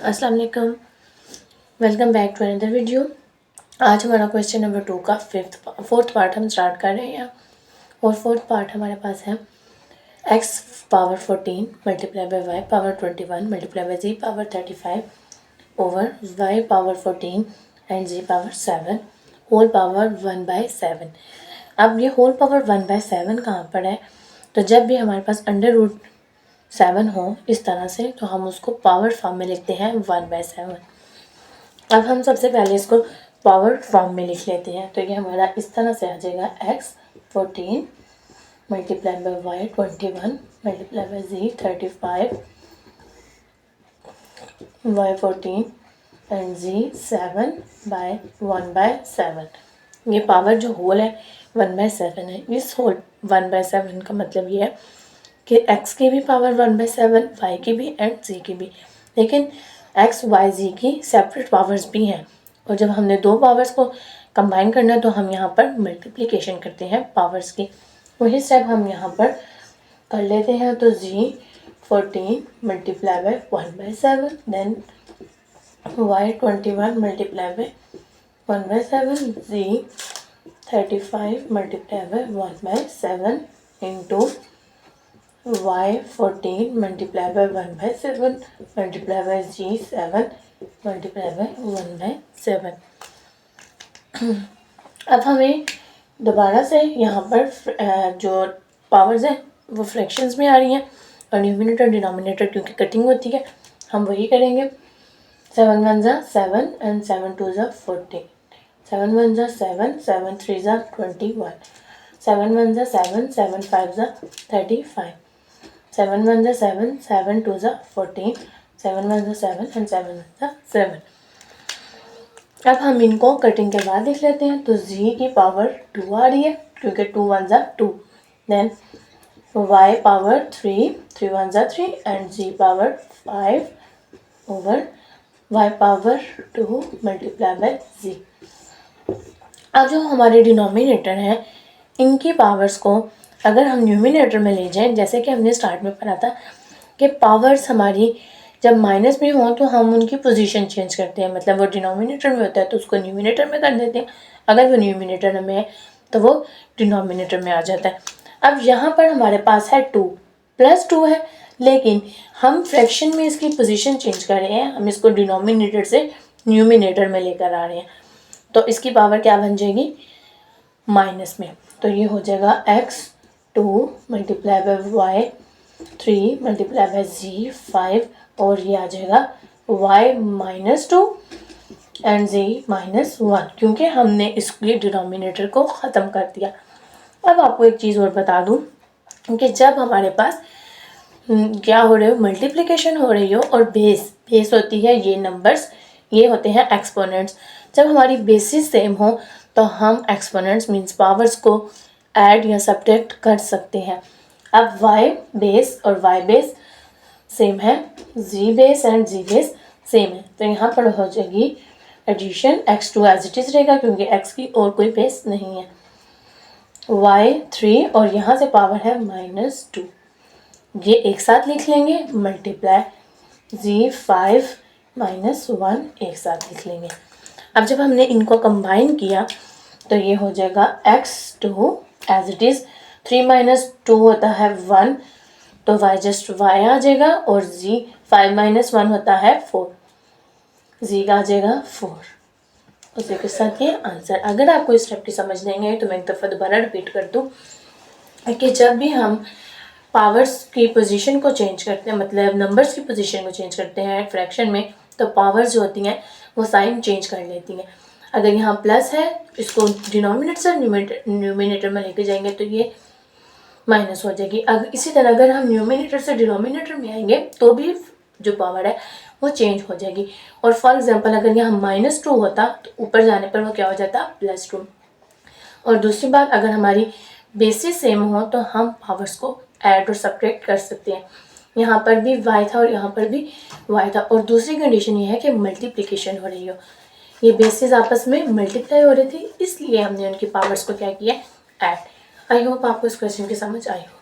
अस्सलाम वालेकुम, welcome back to another video. आज हमारा क्वेश्चन नंबर 2 का फोर्थ पार्ट हम स्टार्ट कर रहे हैं और फोर्थ पार्ट हमारे पास है x power 14 multiply by y power 21 multiply by z power 35 over y power 14 and z power 7 whole power 1/7। अब ये होल पावर 1/7 कहाँ पर है? तो जब भी हमारे पास √7 हो इस तरह से तो हम उसको पावर फॉर्म में लिखते हैं 1/7। अब हम सबसे पहले इसको पावर फॉर्म में लिख लेते हैं। तो ये हमारा इस तरह से आ जाएगा x 14 multiply by y 21 multiply by z 35 y 14 and z 7/1/7। ये पावर जो होल है 1/7 है। इस होल 1/7 का मतलब ये है कि x की भी पावर 1/7, y की भी एंड z की भी, लेकिन x, y, z की सेपरेट पावर्स भी हैं। और जब हमने दो पावर्स को कंबाइन करना है तो हम यहाँ पर मल्टीप्लिकेशन करते हैं पावर्स की। वही स्टेप हम यहाँ पर कर लेते हैं। तो z 14 multiply by 1/7 then y 21 multiply by 1/7 z 35 multiply by 1/7 into y 14 multiply by 1/7 multiply by g 7 multiply by 1/7। अब हमें दोबारा से यहाँ पर जो पावर्स हैं वो फ्रैक्शंस में आ रही हैं और न्यूमिनेटर डिनोमिनेटर क्योंकि कटिंग होती है हम वही करेंगे। 7 1 ज़ा 7 एंड 7 2 ज़ा 14, 7 1 ज़ा 7, 7 3 ज़ा 21, 7 1 ज़ा 7, 7 5 ज़ा 35, 7 1 ज़ा 7, 7 2 ज़ा 14, 7 1 ज़ा 7 एंड 7 1 ज़ा 7। अब हम इनको कटिंग के बाद लिख लेते हैं। तो z की पावर 2 आ रही है क्योंकि 2 1 ज़ा 2, देन y पावर 3, 3 1 ज़ा 3 and z power 5 over y power 2 multiply by z। अब जो हमारे डिनोमिनेटर हैं इनकी पावर्स को अगर हम न्यूमिनेटर में ले जाएं, जैसे कि हमने स्टार्ट में पढ़ा था कि पावर्स हमारी जब माइनस में हो तो हम उनकी पोजीशन चेंज करते हैं। मतलब वो डिनोमिनेटर में होता है तो उसको न्यूमिनेटर में कर देते हैं, अगर वो न्यूमिनेटर में है तो वो डिनोमिनेटर में आ जाता है। अब यहाँ पर हमारे पास है 2 प्लस 2 है, लेकिन हम फ्रैक्शन में इसकी पोजीशन चेंज कर रहे हैं, हम इसको डिनोमिनेटर से न्यूमिनेटर में लेकर आ रहे हैं। तो इसकी पावर क्या बन जाएगी? माइनस में। तो ये हो जाएगा x 2 multiply by y 3 multiply by z 5 और ये आ जाएगा y minus 2 and z minus 1 क्योंकि हमने इसके डिनोमिनेटर को ख़त्म कर दिया। अब आपको एक चीज़ और बता दूं कि जब हमारे पास क्या हो रही हो, मल्टीप्लिकेशन हो रही हो और बेस होती है ये नंबर्स, ये होते हैं एक्सपोनेंट्स। जब हमारी बेसिस सेम हो तो हम एक्सपोनेंट्स मीन्स पावर्स को ऐड या सब्ट्रैक्ट कर सकते हैं। अब y बेस और y बेस सेम है, z base and z base same है, तो यहाँ पर हो जाएगी addition x2 as it is रहेगा क्योंकि x की और कोई बेस नहीं है, y 3 और यहाँ से पावर है -2, ये एक साथ लिख लेंगे, मल्टीप्लाई z 5 -1 एक साथ लिख लेंगे। अब जब हमने इनको कंबाइन किया तो ये हो जाएगा x2 एज इट इज़, 3 - 2 होता है 1 तो y जस्ट y आ जाएगा और z 5 - 1 होता है 4, z का आ जाएगा 4। उसी के साथ ये आंसर। अगर आपको इस स्टेप की समझ नहीं आई तो मैं एक दफ़ा दोबारा रिपीट कर दूँ कि जब भी हम पावर्स की पोजीशन को चेंज करते हैं, मतलब नंबर्स की पोजीशन को चेंज करते हैं फ्रैक्शन में, तो पावर्स जो होती हैं वो साइन चेंज कर लेती हैं। अगर यहाँ प्लस है इसको डिनोमिनेटर से न्यूमिनेटर में लेके जाएंगे तो ये माइनस हो जाएगी। अगर इसी तरह अगर हम न्यूमिनेटर से डिनोमिनेटर में आएंगे तो भी जो पावर है वो चेंज हो जाएगी। और फॉर एग्जांपल अगर यहाँ -2 होता तो ऊपर जाने पर वो क्या हो जाता? +2। और दूसरी बात, अगर हमारी बेसिस सेम हो तो हम पावर्स को ऐड और सब्ट्रैक्ट कर सकते हैं। यहाँ पर भी y था और यहाँ पर भी y था, और दूसरी कंडीशन ये है कि मल्टीप्लिकेशन हो रही हो, ये बेसिस आपस में मल्टीप्लाई हो रही थी, इसलिए हमने उनकी पावर्स को क्या किया? ऐड। आई होप आपको इस क्वेश्चन की समझ आई हो।